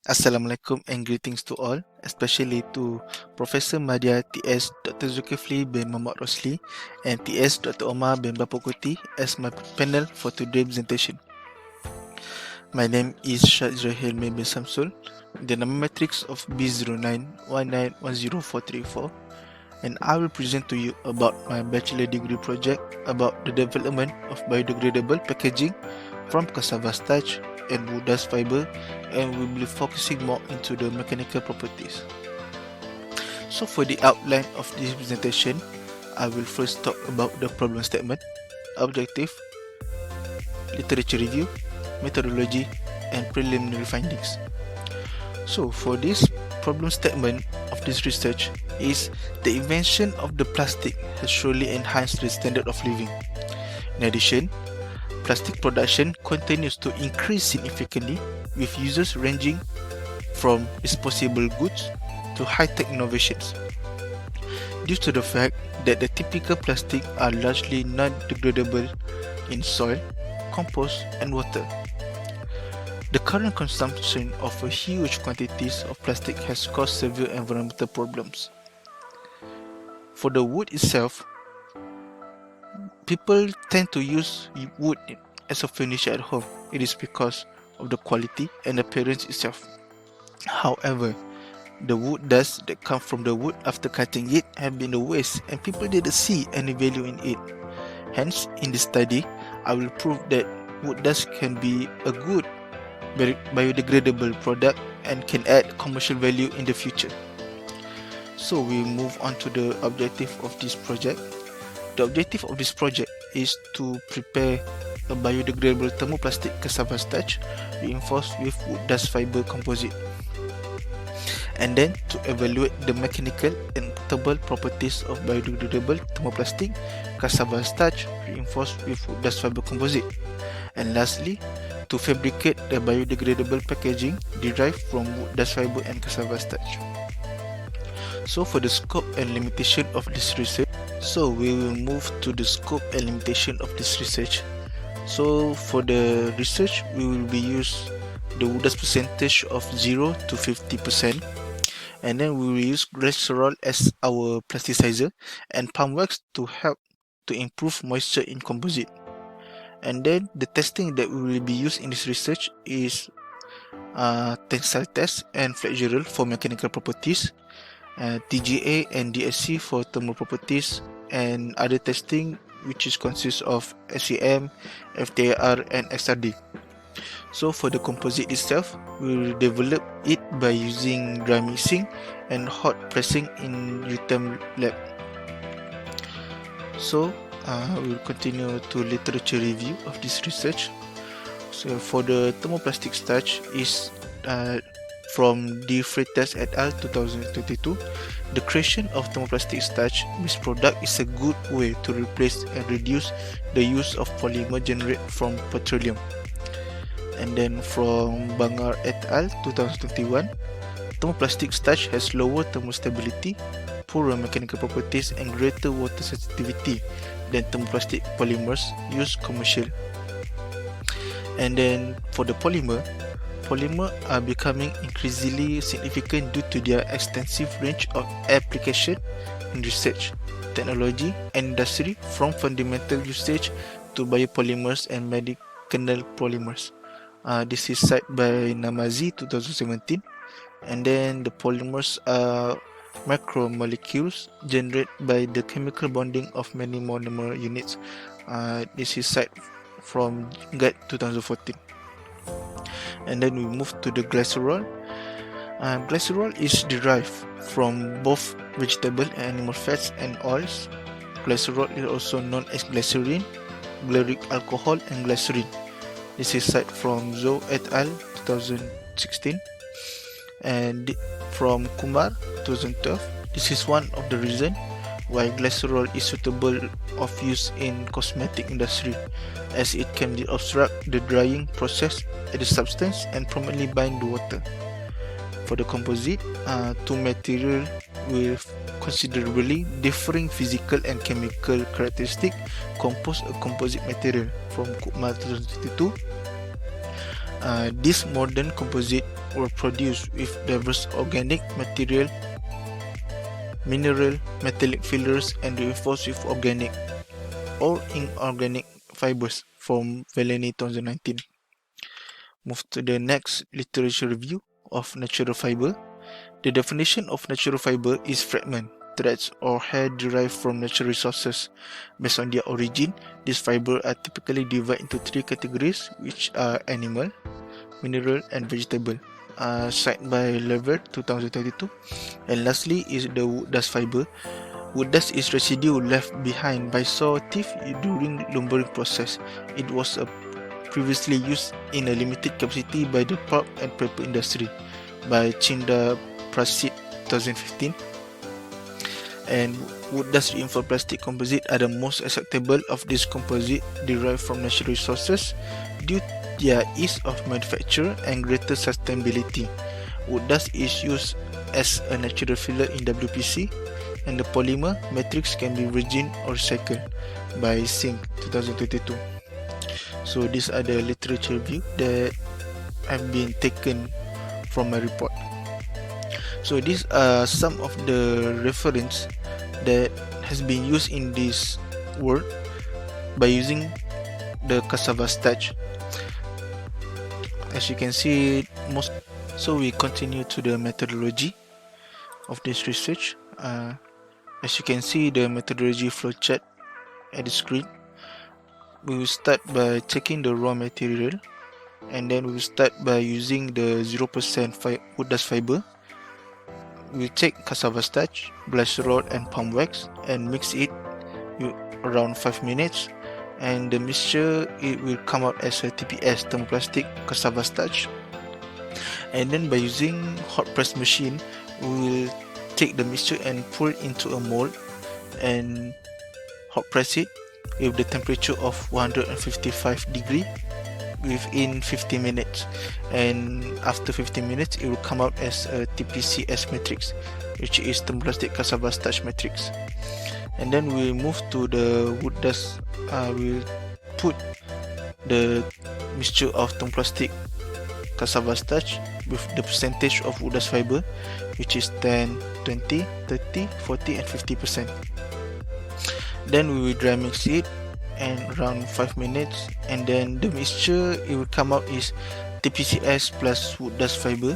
Assalamualaikum and greetings to all, especially to Professor Madya TS Dr. Zulkifli bin Muhammad Rosli and TS Dr. Omar bin Bapukuti as my panel for today's presentation. My name is Shah Israel bin Samsul, the number matrix of B0919104434, and I will present to you about my bachelor degree project about the development of biodegradable packaging from cassava starch and wood dust fiber, and we'll be focusing more into the mechanical properties. So for the outline of this presentation, I will first talk about the problem statement, objective, literature review, methodology, and preliminary findings. So for this problem statement of this research is the invention of the plastic has surely enhanced the standard of living. In addition, plastic production continues to increase significantly with users ranging from disposable goods to high-tech innovations. Due to the fact that the typical plastic are largely non-degradable in soil, compost and water. The current consumption of a huge quantities of plastic has caused severe environmental problems. For the wood itself, people tend to use wood as a furniture at home. It is because of the quality and appearance itself. However, the wood dust that come from the wood after cutting it have been a waste and people didn't see any value in it. Hence, in this study, I will prove that wood dust can be a good biodegradable product and can add commercial value in the future. So we move on to the objective of this project. The objective of this project is to prepare a biodegradable thermoplastic cassava starch reinforced with wood dust fiber composite, and then to evaluate the mechanical and potable properties of biodegradable thermoplastic cassava starch reinforced with wood dust fiber composite, and lastly to fabricate the biodegradable packaging derived from wood dust fiber and cassava starch. So for the scope and limitation of this research, so we will move to the scope and limitation of this research. So for the research, we will be use the wood dust percentage of 0 to 50%, and then we will use glycerol as our plasticizer and palm wax to help to improve moisture in composite. And then the testing that we will be used in this research is tensile test and flexural for mechanical properties, TGA and DSC for thermal properties, and other testing which is consists of SEM, FTIR and XRD. So for the composite itself, we will develop it by using dry mixing and hot pressing in UTM lab. So we'll continue to literature review of this research. So for the thermoplastic starch is from De Freitas et al. 2022. The creation of thermoplastic starch mixed product is a good way to replace and reduce the use of polymer generated from petroleum. And then from Bangar et al. 2021, thermoplastic starch has lower thermostability, poorer mechanical properties and greater water sensitivity than thermoplastic polymers used commercial. And then for the polymer are becoming increasingly significant due to their extensive range of application in research, technology and industry, from fundamental usage to biopolymers and medicinal polymers. This is cited by Namazi 2017. And then the polymers are macromolecules generated by the chemical bonding of many monomer units. This is cited from Guide 2014. And then we move to the glycerol. Glycerol is derived from both vegetable and animal fats and oils. Glycerol is also known as glycerin, gluric alcohol and glycerin. This is cited from Zhou et al. 2016 and from Kumar 2012. This is one of the reasons why glycerol is suitable of use in cosmetic industry, as it can obstruct the drying process at the substance and permanently bind the water. For the composite, two materials with considerably differing physical and chemical characteristics compose a composite material from Kumar 2022. This modern composite were produced with diverse organic material, mineral, metallic fillers, and reinforced with organic or inorganic fibers from Vellani 2019. Move to the next literature review of natural fiber. The definition of natural fiber is fragment, threads, or hair derived from natural resources. Based on their origin, these fibers are typically divided into three categories, which are animal, mineral, and vegetable. Cited by Lever 2022. And lastly is the wood dust fiber. Wood dust is residue left behind by saw teeth during lumbering process. It was previously used in a limited capacity by the pulp and paper industry by Chinda Prasit 2015. And wood dust reinforced plastic composite are the most acceptable of these composites derived from natural resources due to their ease of manufacture and greater sustainability. Wood dust is used as a natural filler in WPC, and the polymer matrix can be virgin or recycled by Singh 2022. So these are the literature review that have been taken from my report. So these are some of the reference that has been used in this word by using the cassava starch. As you can see, so we continue to the methodology of this research. As you can see the methodology flowchart at the screen. We will start by taking the raw material, and then we will start by using the 0% wood dust fiber. We take cassava starch, glycerol, and palm wax and mix it around 5 minutes, and the mixture it will come out as a TPS, thermoplastic cassava starch. And then by using hot press machine, we will take the mixture and pour it into a mold and hot press it with the temperature of 155 degree within 50 minutes, and after 50 minutes it will come out as a TPCS matrix, which is thermoplastic cassava starch matrix. And then we move to the wood dust. We'll put the mixture of thermoplastic cassava starch with the percentage of wood dust fiber, which is 10, 20, 30, 40 and 50%. Then we will dry mix it and around 5 minutes, and then the mixture it will come out is TPCS plus wood dust fiber.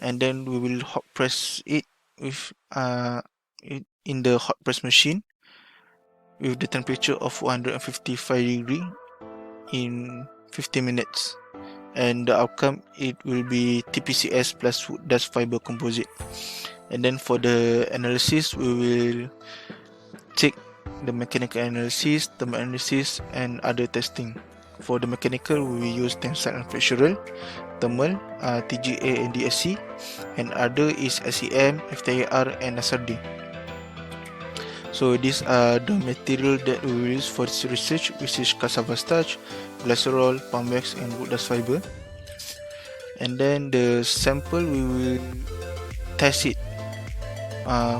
And then we will hot press it with in the hot press machine with the temperature of 155 degree in 50 minutes, and the outcome it will be TPCS plus wood dust fiber composite. And then for the analysis, we will take the mechanical analysis, thermal analysis, and other testing. For the mechanical, we will use tensile and flexural, thermal, TGA and DSC, and other is SEM, FTIR, and SRD. So these are the material that we will use for this research, which is cassava starch, glycerol, palm wax, and wood dust fiber. And then the sample we will test it.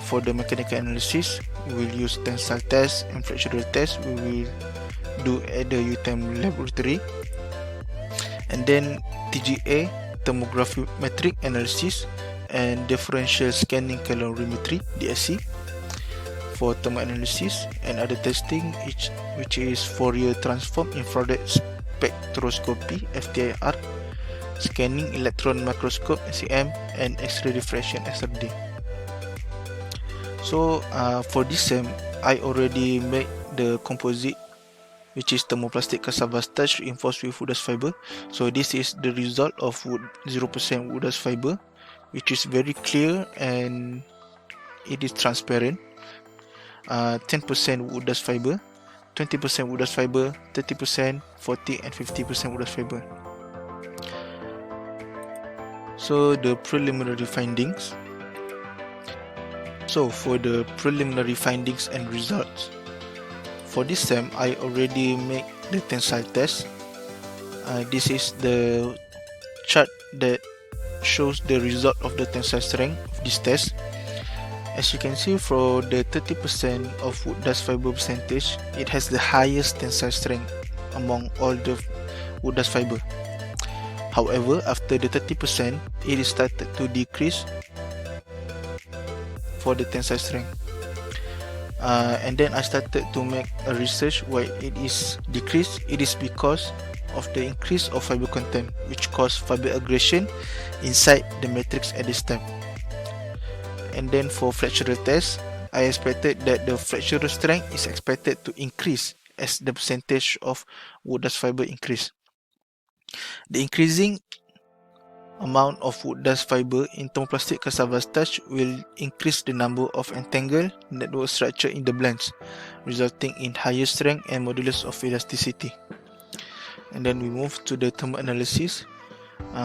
For the mechanical analysis, we will use tensile test and flexural test. We will do at the UTM laboratory. And then TGA, thermographic analysis, and differential scanning calorimetry, DSC, for thermal analysis, and other testing, which is Fourier transform, infrared spectroscopy, FTIR, scanning electron microscope, SEM, and X-ray diffraction, SRD. So for this SEM, I already made the composite, which is thermoplastic cassava starch reinforced with wood dust fiber. So this is the result of 0% wood dust fiber, which is very clear and it is transparent. 10% wood dust fiber, 20% wood dust fiber, 30%, 40 and 50% wood dust fiber. So the preliminary findings. So for the preliminary findings and results, for this SEM, I already made the tensile test. This is the chart that shows the result of the tensile strength of this test. As you can see, for the 30% of wood dust fiber percentage, it has the highest tensile strength among all the wood dust fiber. However, after the 30%, it is started to decrease for the tensile strength. And then I started to make a research why it is decreased. It is because of the increase of fiber content, which caused fiber aggression inside the matrix at this time. And then for fractural test, I expected that the fractural strength is expected to increase as the percentage of wood dust fiber increase. The increasing amount of wood dust fiber in thermoplastic cassava starch will increase the number of entangled network structure in the blends, resulting in higher strength and modulus of elasticity. And then we move to the thermal analysis.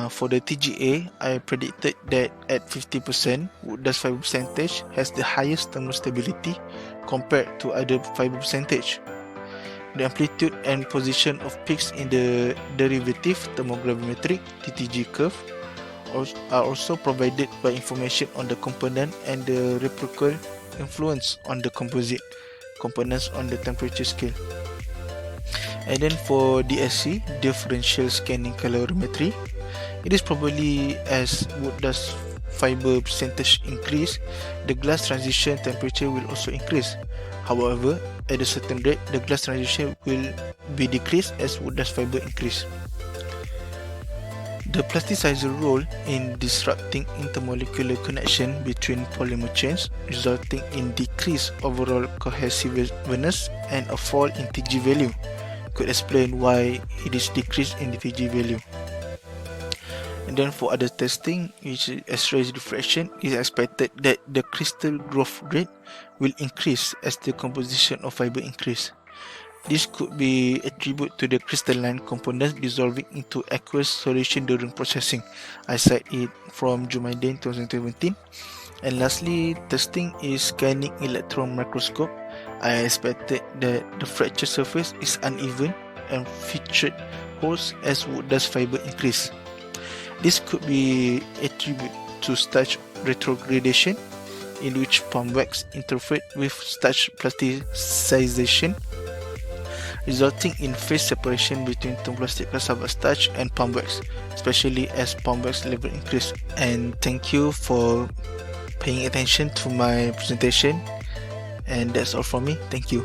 For the TGA, I predicted that at 50%, wood dust fiber percentage has the highest thermal stability compared to other fiber percentage. The amplitude and position of peaks in the derivative thermogravimetric (TTG) curve are also provided by information on the component and the reciprocal influence on the composite components on the temperature scale. And then for DSC, differential scanning calorimetry, it is probably as wood dust fiber percentage increase, the glass transition temperature will also increase. However, at a certain rate, the glass transition will be decreased as wood dust fiber increase. The plasticizer role in disrupting intermolecular connection between polymer chains, resulting in decreased overall cohesiveness and a fall in Tg value, could explain why it is decreased in the Tg value. And then for other testing, which is X-ray diffraction, it is expected that the crystal growth rate will increase as the composition of fiber increase. This could be attributed to the crystalline components dissolving into aqueous solution during processing. I cite it from Jumaidin 2017. And lastly, testing is scanning electron microscope. I expected that the fracture surface is uneven and featured holes as wood dust fiber increase. This could be attributed to starch retrogradation, in which palm wax interfered with starch plasticization, resulting in phase separation between thermoplastic cassava starch and palm wax, especially as palm wax level increase. And thank you for paying attention to my presentation, and that's all from me. Thank you.